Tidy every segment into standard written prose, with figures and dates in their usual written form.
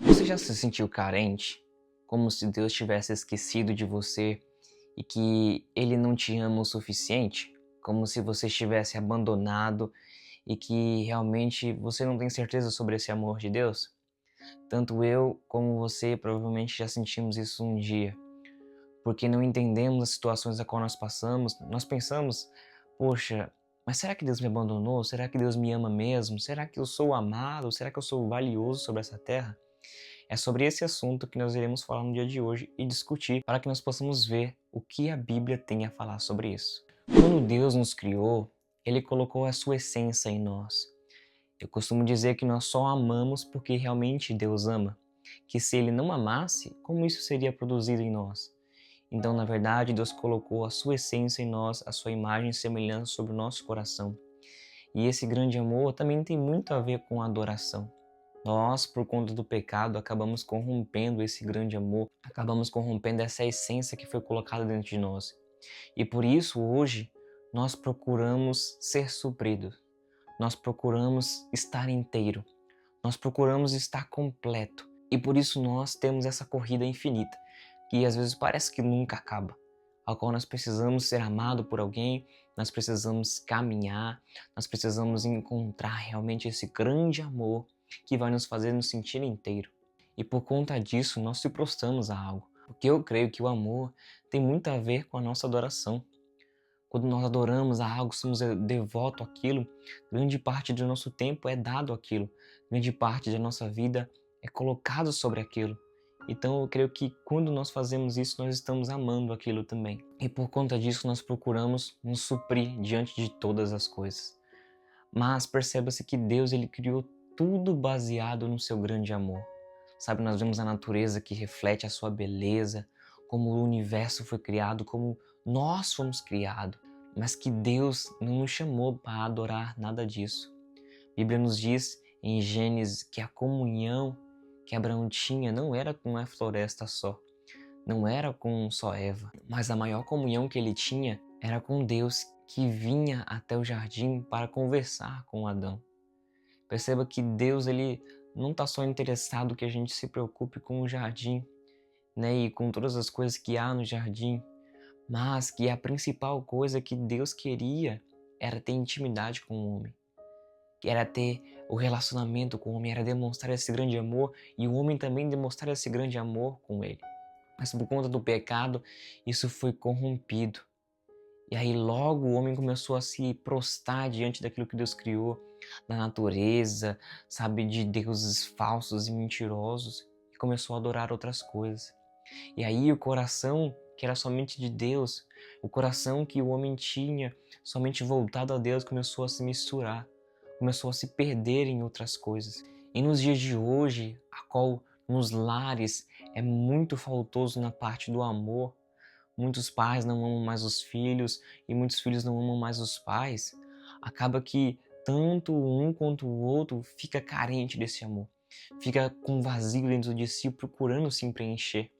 Você já se sentiu carente? Como se Deus tivesse esquecido de você e que Ele não te ama o suficiente? Como se você estivesse abandonado e que realmente você não tem certeza sobre esse amor de Deus? Tanto eu como você provavelmente já sentimos isso um dia, porque não entendemos as situações a qual nós passamos. Nós pensamos, poxa, mas será que Deus me abandonou? Será que Deus me ama mesmo? Será que eu sou amado? Será que eu sou valioso sobre essa terra? É sobre esse assunto que nós iremos falar no dia de hoje e discutir para que nós possamos ver o que a Bíblia tem a falar sobre isso. Quando Deus nos criou, Ele colocou a sua essência em nós. Eu costumo dizer que nós só amamos porque realmente Deus ama. Que se Ele não amasse, como isso seria produzido em nós? Então, na verdade, Deus colocou a sua essência em nós, a sua imagem e semelhança sobre o nosso coração. E esse grande amor também tem muito a ver com a adoração. Nós, por conta do pecado, acabamos corrompendo esse grande amor, acabamos corrompendo essa essência que foi colocada dentro de nós. E por isso, hoje, nós procuramos ser supridos, nós procuramos estar inteiro, nós procuramos estar completo. E por isso nós temos essa corrida infinita, que às vezes parece que nunca acaba, ao qual nós precisamos ser amados por alguém, nós precisamos caminhar, nós precisamos encontrar realmente esse grande amor que vai nos fazer nos sentir inteiro. E por conta disso, nós se prostramos a algo. Porque eu creio que o amor tem muito a ver com a nossa adoração. Quando nós adoramos a algo, somos devotos àquilo, grande parte do nosso tempo é dado àquilo. Grande parte da nossa vida é colocado sobre aquilo. Então eu creio que quando nós fazemos isso, nós estamos amando aquilo também. E por conta disso, nós procuramos nos suprir diante de todas as coisas. Mas perceba-se que Deus ele criou tudo baseado no seu grande amor. Sabe, nós vemos a natureza que reflete a sua beleza, como o universo foi criado, como nós fomos criados. Mas que Deus não nos chamou para adorar nada disso. A Bíblia nos diz em Gênesis que a comunhão que Abraão tinha não era com a floresta só, não era com só Eva, mas a maior comunhão que ele tinha era com Deus que vinha até o jardim para conversar com Adão. Perceba que Deus ele não está só interessado que a gente se preocupe com o jardim, né, e com todas as coisas que há no jardim, mas que a principal coisa que Deus queria era ter intimidade com o homem, que era ter o relacionamento com o homem, era demonstrar esse grande amor e o homem também demonstrar esse grande amor com ele. Mas por conta do pecado, isso foi corrompido. E aí logo o homem começou a se prostrar diante daquilo que Deus criou, da natureza, sabe, de deuses falsos e mentirosos, e começou a adorar outras coisas. E aí o coração que era somente de Deus, o coração que o homem tinha somente voltado a Deus começou a se misturar, começou a se perder em outras coisas. E nos dias de hoje, a qual nos lares é muito faltoso na parte do amor, muitos pais não amam mais os filhos e muitos filhos não amam mais os pais, acaba que tanto um quanto o outro fica carente desse amor, fica com um vazio dentro de si procurando se preencher.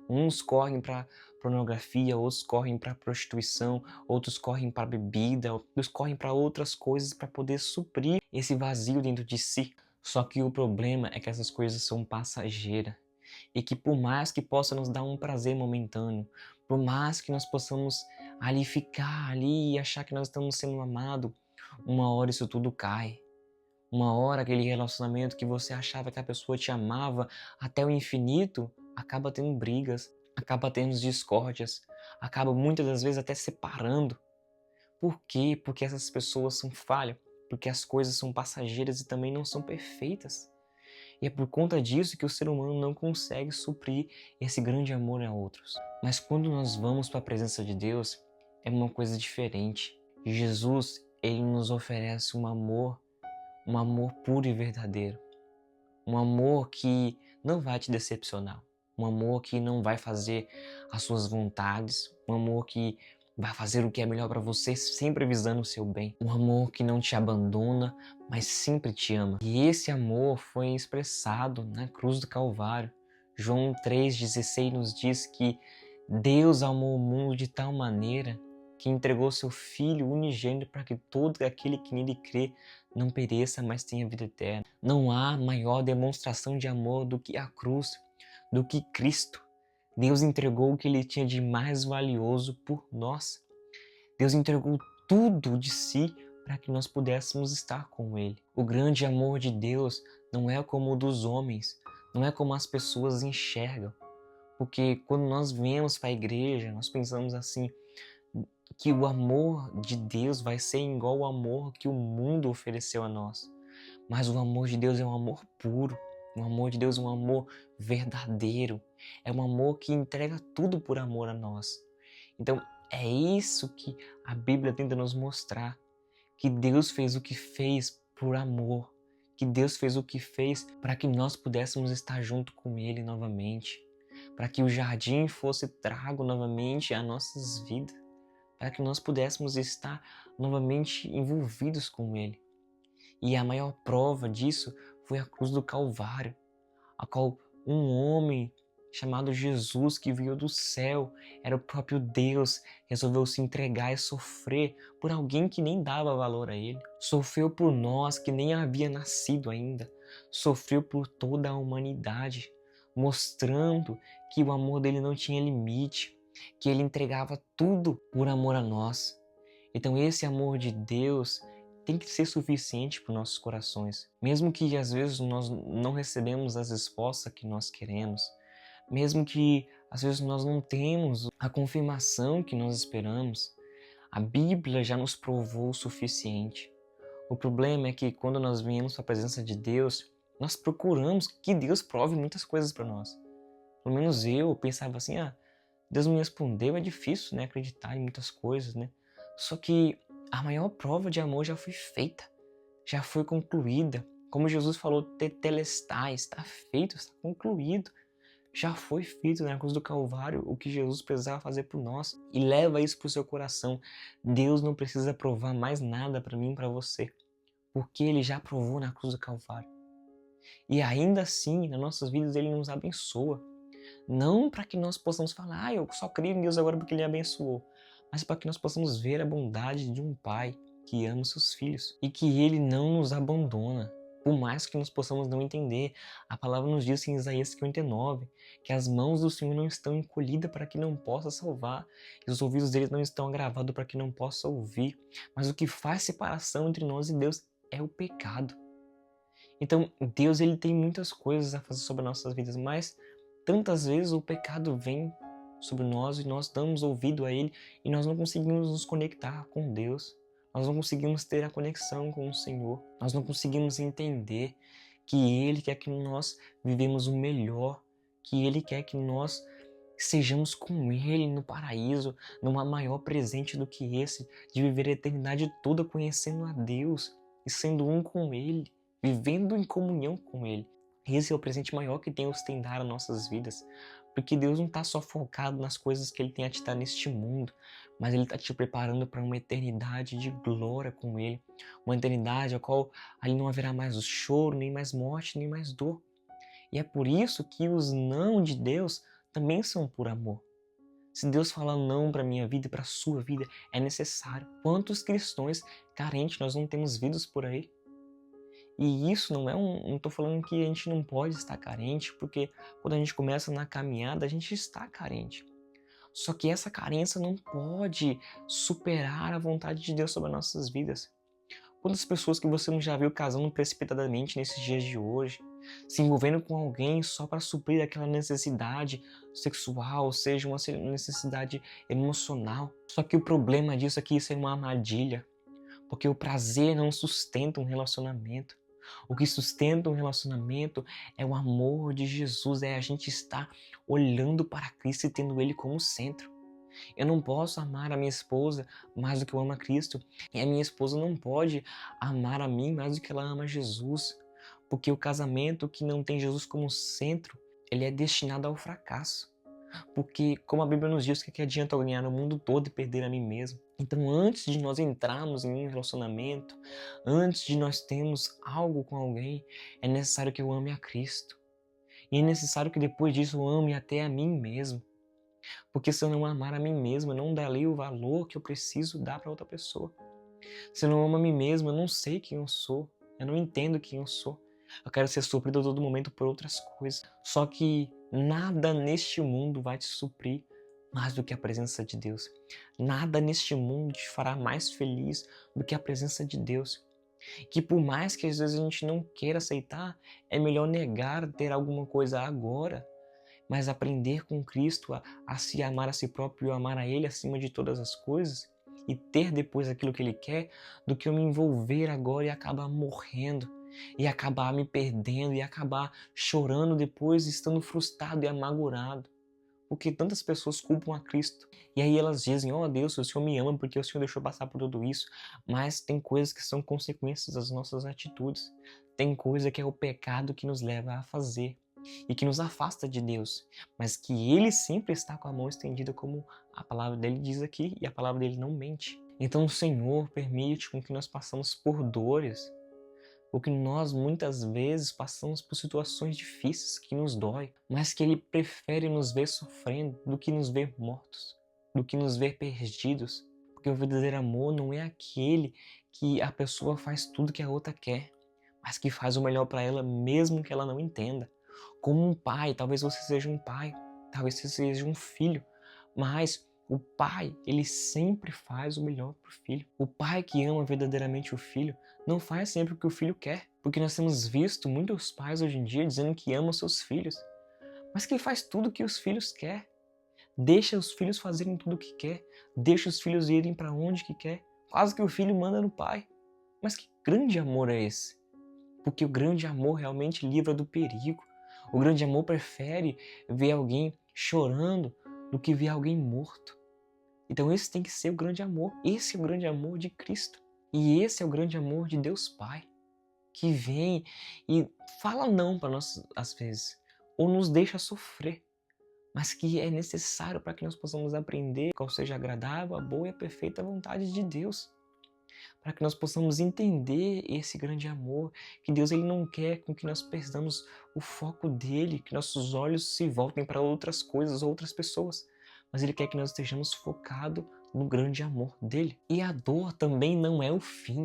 Uns correm para pornografia, outros correm para prostituição, outros correm para bebida, outros correm para outras coisas para poder suprir esse vazio dentro de si. Só que o problema é que essas coisas são passageiras e que por mais que possa nos dar um prazer momentâneo, por mais que nós possamos ali ficar ali e achar que nós estamos sendo amados, uma hora isso tudo cai. Uma hora aquele relacionamento que você achava que a pessoa te amava até o infinito, acaba tendo brigas, acaba tendo discórdias, acaba muitas das vezes até separando. Por quê? Porque essas pessoas são falhas, porque as coisas são passageiras e também não são perfeitas. E é por conta disso que o ser humano não consegue suprir esse grande amor a outros. Mas quando nós vamos para a presença de Deus, é uma coisa diferente. Jesus, ele nos oferece um amor puro e verdadeiro. Um amor que não vai te decepcionar. Um amor que não vai fazer as suas vontades. Um amor que vai fazer o que é melhor para você, sempre visando o seu bem. Um amor que não te abandona, mas sempre te ama. E esse amor foi expressado na cruz do Calvário. João 3,16 nos diz que Deus amou o mundo de tal maneira que entregou seu Filho unigênito para que todo aquele que nele crê não pereça, mas tenha vida eterna. Não há maior demonstração de amor do que a cruz, do que Cristo. Deus entregou o que ele tinha de mais valioso por nós. Deus entregou tudo de si para que nós pudéssemos estar com ele. O grande amor de Deus não é como o dos homens, não é como as pessoas enxergam. Porque quando nós viemos para a igreja, nós pensamos assim, que o amor de Deus vai ser igual ao amor que o mundo ofereceu a nós. Mas o amor de Deus é um amor puro. O amor de Deus é um amor verdadeiro. É um amor que entrega tudo por amor a nós. Então, é isso que a Bíblia tenta nos mostrar. Que Deus fez o que fez por amor. Que Deus fez o que fez para que nós pudéssemos estar junto com Ele novamente. Para que o jardim fosse trago novamente às nossas vidas. Para que nós pudéssemos estar novamente envolvidos com Ele. E a maior prova disso foi a cruz do Calvário, a qual um homem chamado Jesus, que veio do céu, era o próprio Deus, resolveu se entregar e sofrer por alguém que nem dava valor a ele. Sofreu por nós que nem havia nascido ainda. Sofreu por toda a humanidade, mostrando que o amor dele não tinha limite, que ele entregava tudo por amor a nós. Então esse amor de Deus tem que ser suficiente para os nossos corações. Mesmo que às vezes nós não recebemos as respostas que nós queremos, mesmo que às vezes nós não temos a confirmação que nós esperamos, a Bíblia já nos provou o suficiente. O problema é que quando nós viemos para a presença de Deus, nós procuramos que Deus prove muitas coisas para nós. Pelo menos eu pensava assim, Deus me respondeu, é difícil, né, acreditar em muitas coisas, né? Só que a maior prova de amor já foi feita, já foi concluída. Como Jesus falou, tetelestai, está feito, está concluído. Já foi feito na cruz do Calvário o que Jesus precisava fazer por nós. E leva isso para o seu coração. Deus não precisa provar mais nada para mim e para você, porque Ele já provou na cruz do Calvário. E ainda assim, nas nossas vidas, Ele nos abençoa. Não para que nós possamos falar, eu só creio em Deus agora porque Ele me abençoou, mas para que nós possamos ver a bondade de um pai que ama os seus filhos e que Ele não nos abandona. Por mais que nós possamos não entender, a palavra nos diz em Isaías 59 que as mãos do Senhor não estão encolhidas para que não possa salvar, e os ouvidos dele não estão agravados para que não possa ouvir. Mas o que faz separação entre nós e Deus é o pecado. Então, Deus ele tem muitas coisas a fazer sobre as nossas vidas, mas tantas vezes o pecado vem sobre nós e nós damos ouvido a ele e nós não conseguimos nos conectar com Deus. Nós não conseguimos ter a conexão com o Senhor. Nós não conseguimos entender que Ele quer que nós vivemos o melhor, que Ele quer que nós sejamos com Ele no paraíso, não há maior presente do que esse, de viver a eternidade toda conhecendo a Deus e sendo um com Ele, vivendo em comunhão com Ele. Esse é o presente maior que Deus tem dar às nossas vidas, porque Deus não está só focado nas coisas que Ele tem a te dar neste mundo, mas Ele está te preparando para uma eternidade de glória com Ele, uma eternidade a qual ali não haverá mais choro, nem mais morte, nem mais dor. E é por isso que os não de Deus também são por amor. Se Deus fala não para a minha vida e para a sua vida, é necessário. Quantos cristãos carentes nós não temos vidos por aí? E isso não estou falando que a gente não pode estar carente, porque quando a gente começa na caminhada, a gente está carente. Só que essa carência não pode superar a vontade de Deus sobre as nossas vidas. Quantas pessoas que você não já viu casando precipitadamente nesses dias de hoje, se envolvendo com alguém só para suprir aquela necessidade sexual, ou seja, uma necessidade emocional. Só que o problema disso é que isso é uma armadilha, porque o prazer não sustenta um relacionamento. O que sustenta um relacionamento é o amor de Jesus, é a gente estar olhando para Cristo e tendo Ele como centro. Eu não posso amar a minha esposa mais do que eu amo a Cristo, e a minha esposa não pode amar a mim mais do que ela ama Jesus, porque o casamento que não tem Jesus como centro, ele é destinado ao fracasso. Porque, como a Bíblia nos diz, o que adianta eu ganhar o mundo todo e perder a mim mesmo? Então, antes de nós entrarmos em um relacionamento, antes de nós termos algo com alguém, é necessário que eu ame a Cristo. E é necessário que depois disso eu ame até a mim mesmo. Porque se eu não amar a mim mesmo, eu não darei o valor que eu preciso dar para outra pessoa. Se eu não amo a mim mesmo, eu não sei quem eu sou. Eu não entendo quem eu sou. Eu quero ser suprido a todo momento por outras coisas. Só que nada neste mundo vai te suprir mais do que a presença de Deus. Nada neste mundo te fará mais feliz do que a presença de Deus. Que por mais que às vezes a gente não queira aceitar, é melhor negar ter alguma coisa agora, mas aprender com Cristo a se amar a si próprio e amar a Ele acima de todas as coisas e ter depois aquilo que Ele quer, do que eu me envolver agora e acabar morrendo, e acabar me perdendo, e acabar chorando depois, estando frustrado e amargurado. Porque tantas pessoas culpam a Cristo. E aí elas dizem, ó Deus, o Senhor me ama porque o Senhor deixou passar por tudo isso. Mas tem coisas que são consequências das nossas atitudes. Tem coisa que é o pecado que nos leva a fazer e que nos afasta de Deus, mas que Ele sempre está com a mão estendida, como a palavra dele diz aqui, e a palavra dele não mente. Então o Senhor permite com que nós passamos por dores, porque nós muitas vezes passamos por situações difíceis que nos dói, mas que Ele prefere nos ver sofrendo do que nos ver mortos, do que nos ver perdidos. Porque o verdadeiro amor não é aquele que a pessoa faz tudo que a outra quer, mas que faz o melhor para ela mesmo que ela não entenda. Como um pai, talvez você seja um pai, talvez você seja um filho, mas o pai, ele sempre faz o melhor para o filho. O pai que ama verdadeiramente o filho não faz sempre o que o filho quer, porque nós temos visto muitos pais hoje em dia dizendo que amam seus filhos, mas que faz tudo o que os filhos querem. Deixa os filhos fazerem tudo o que quer, deixa os filhos irem para onde que quer, quase que o filho manda no pai. Mas que grande amor é esse? Porque o grande amor realmente livra do perigo. O grande amor prefere ver alguém chorando do que ver alguém morto. Então esse tem que ser o grande amor. Esse é o grande amor de Cristo. E esse é o grande amor de Deus Pai, que vem e fala não para nós às vezes, ou nos deixa sofrer, mas que é necessário para que nós possamos aprender qual seja a agradável, a boa e a perfeita vontade de Deus. Para que nós possamos entender esse grande amor, que Deus ele não quer com que nós perdamos o foco dele, que nossos olhos se voltem para outras coisas, outras pessoas, mas Ele quer que nós estejamos focados no grande amor dele. E a dor também não é o fim.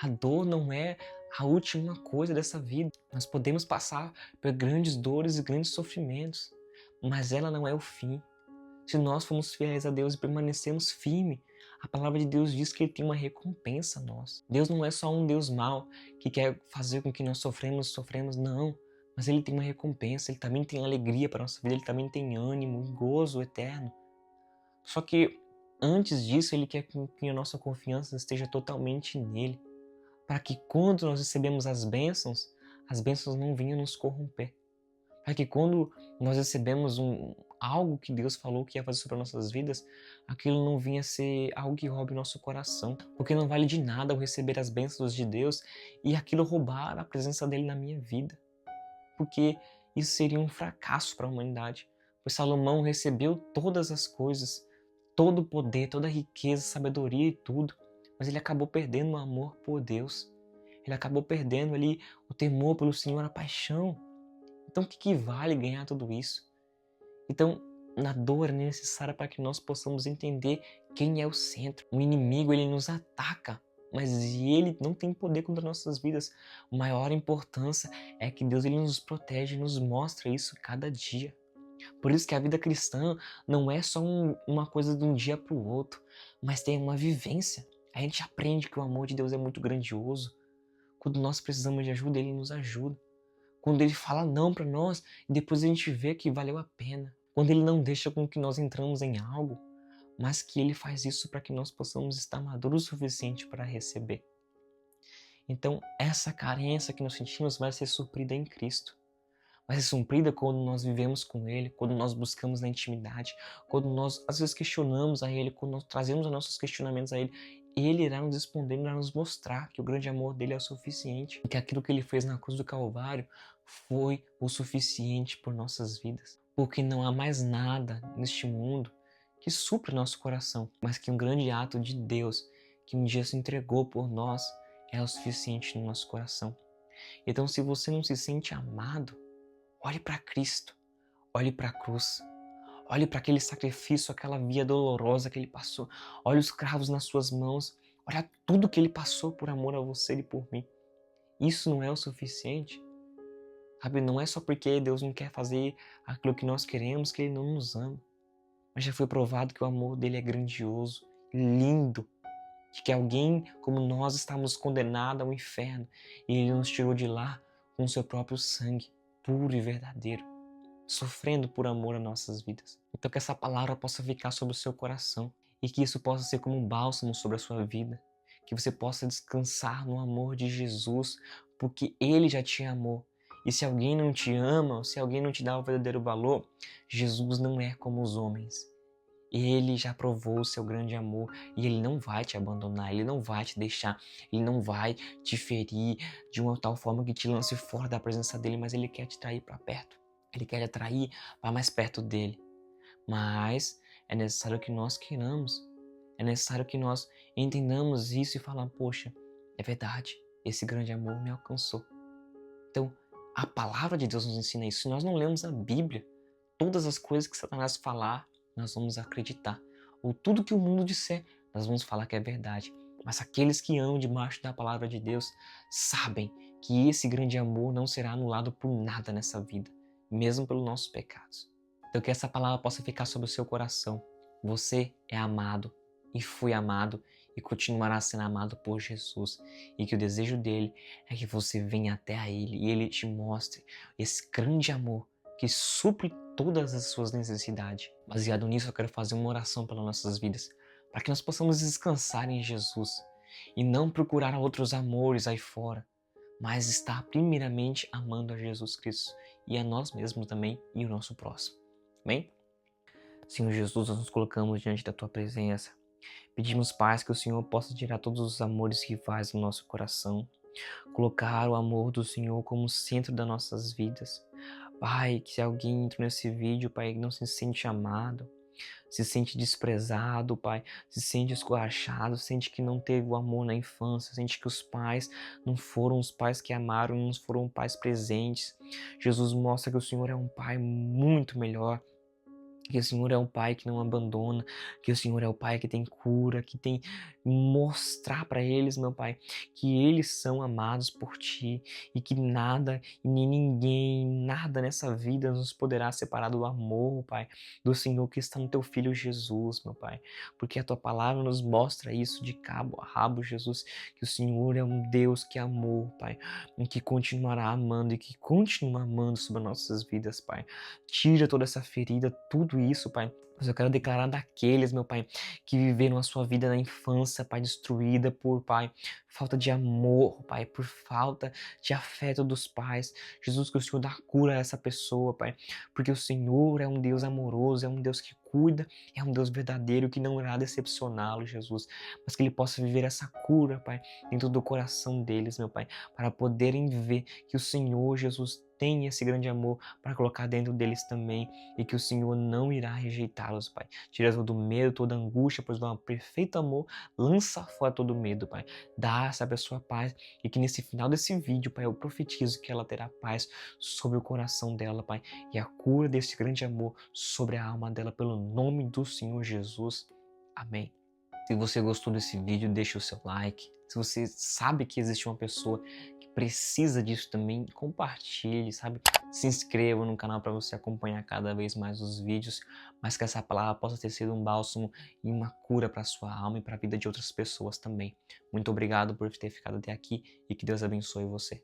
A dor não é a última coisa dessa vida. Nós podemos passar por grandes dores e grandes sofrimentos, mas ela não é o fim. Se nós formos fiéis a Deus e permanecermos firmes, a palavra de Deus diz que Ele tem uma recompensa a nós. Deus não é só um Deus mau que quer fazer com que nós sofremos, não. Mas Ele tem uma recompensa, Ele também tem alegria para a nossa vida, Ele também tem ânimo, gozo eterno. Só que antes disso, Ele quer que a nossa confiança esteja totalmente nele, para que quando nós recebemos as bênçãos não venham nos corromper. Para que quando nós recebemos algo que Deus falou que ia fazer sobre as nossas vidas, aquilo não vinha ser algo que roube nosso coração. Porque não vale de nada eu receber as bênçãos de Deus e aquilo roubar a presença dele na minha vida. Porque isso seria um fracasso para a humanidade. Pois Salomão recebeu todas as coisas, todo o poder, toda a riqueza, sabedoria e tudo, mas ele acabou perdendo o amor por Deus. Ele acabou perdendo ali o temor pelo Senhor, a paixão. Então o que vale ganhar tudo isso? Então, na dor é necessária para que nós possamos entender quem é o centro. O inimigo, ele nos ataca, mas ele não tem poder contra nossas vidas. A maior importância é que Deus ele nos protege e nos mostra isso cada dia. Por isso que a vida cristã não é só uma coisa de um dia para o outro, mas tem uma vivência. A gente aprende que o amor de Deus é muito grandioso. Quando nós precisamos de ajuda, Ele nos ajuda. Quando Ele fala não para nós, e depois a gente vê que valeu a pena. Quando Ele não deixa com que nós entramos em algo, mas que Ele faz isso para que nós possamos estar maduros o suficiente para receber. Então, essa carência que nós sentimos vai ser suprida em Cristo. Vai ser suprida quando nós vivemos com Ele, quando nós buscamos na intimidade, quando nós às vezes questionamos a Ele, quando nós trazemos os nossos questionamentos a Ele. Ele irá nos responder, irá nos mostrar que o grande amor dele é o suficiente, que aquilo que Ele fez na cruz do Calvário foi o suficiente por nossas vidas. Porque não há mais nada neste mundo que supra nosso coração, mas que um grande ato de Deus, que um dia se entregou por nós, é o suficiente no nosso coração. Então, se você não se sente amado, olhe para Cristo, olhe para a cruz, Olhe para aquele sacrifício, aquela via dolorosa que ele passou. Olha os cravos nas suas mãos. Olha tudo que ele passou por amor a você e por mim. Isso não é o suficiente? Sabe, não é só porque Deus não quer fazer aquilo que nós queremos que Ele não nos ama. Mas já foi provado que o amor dele é grandioso, lindo, de que alguém como nós estávamos condenados ao inferno e Ele nos tirou de lá com o seu próprio sangue, puro e verdadeiro, sofrendo por amor às nossas vidas. Então que essa palavra possa ficar sobre o seu coração e que isso possa ser como um bálsamo sobre a sua vida, que você possa descansar no amor de Jesus, porque Ele já te amou. E se alguém não te ama, ou se alguém não te dá o verdadeiro valor, Jesus não é como os homens. Ele já provou o seu grande amor e Ele não vai te abandonar, Ele não vai te deixar, Ele não vai te ferir de uma tal forma que te lance fora da presença dEle, mas Ele quer te trair para perto. Ele quer te atrair para mais perto dEle. Mas é necessário que nós queiramos, é necessário que nós entendamos isso e falar, poxa, é verdade, esse grande amor me alcançou. Então, a palavra de Deus nos ensina isso. Se nós não lemos a Bíblia, todas as coisas que Satanás falar, nós vamos acreditar. Ou tudo que o mundo disser, nós vamos falar que é verdade. Mas aqueles que amam debaixo da palavra de Deus sabem que esse grande amor não será anulado por nada nessa vida, mesmo pelos nossos pecados. Então que essa palavra possa ficar sobre o seu coração. Você é amado e foi amado e continuará sendo amado por Jesus. E que o desejo dele é que você venha até a Ele e Ele te mostre esse grande amor que supre todas as suas necessidades. Baseado nisso, eu quero fazer uma oração pelas nossas vidas, para que nós possamos descansar em Jesus e não procurar outros amores aí fora, mas estar primeiramente amando a Jesus Cristo e a nós mesmos também e o nosso próximo. Amém? Senhor Jesus, nós nos colocamos diante da Tua presença. Pedimos, Pai, que o Senhor possa tirar todos os amores rivais do nosso coração, colocar o amor do Senhor como centro das nossas vidas. Pai, que se alguém entra nesse vídeo, Pai, que não se sente amado, se sente desprezado, Pai, se sente esculachado, sente que não teve o amor na infância, sente que os pais não foram os pais que amaram, não foram pais presentes. Jesus mostra que o Senhor é um Pai muito melhor, que o Senhor é um Pai que não abandona, que o Senhor é o Pai que tem cura, que tem mostrar para eles, meu Pai, que eles são amados por Ti e que nada e nem ninguém, nada nessa vida nos poderá separar do amor, Pai, do Senhor que está no Teu Filho Jesus, meu Pai, porque a Tua palavra nos mostra isso de cabo a rabo, Jesus, que o Senhor é um Deus que amou, Pai, e que continuará amando e que continua amando sobre as nossas vidas, Pai. Tira toda essa ferida, tudo isso, Pai. Mas eu quero declarar daqueles, meu Pai, que viveram a sua vida na infância, Pai, destruída por, Pai, falta de amor, Pai, por falta de afeto dos pais. Jesus, que o Senhor dá cura a essa pessoa, Pai, porque o Senhor é um Deus amoroso, é um Deus que cuida, é um Deus verdadeiro que não irá decepcioná-lo, Jesus, mas que ele possa viver essa cura, Pai, dentro do coração deles, meu Pai, para poderem ver que o Senhor, Jesus, tem esse grande amor para colocar dentro deles também e que o Senhor não irá rejeitá-los, Pai. Tira todo medo, toda angústia, pois do perfeito amor lança fora todo medo, Pai. Dá a essa pessoa paz e que nesse final desse vídeo, Pai, eu profetizo que ela terá paz sobre o coração dela, Pai, e a cura desse grande amor sobre a alma dela pelo nome do Senhor Jesus. Amém. Se você gostou desse vídeo, deixa o seu like. Se você sabe que existe uma pessoa que precisa disso também, compartilhe, sabe? Se inscreva no canal para você acompanhar cada vez mais os vídeos, mas que essa palavra possa ter sido um bálsamo e uma cura para a sua alma e para a vida de outras pessoas também. Muito obrigado por ter ficado até aqui e que Deus abençoe você.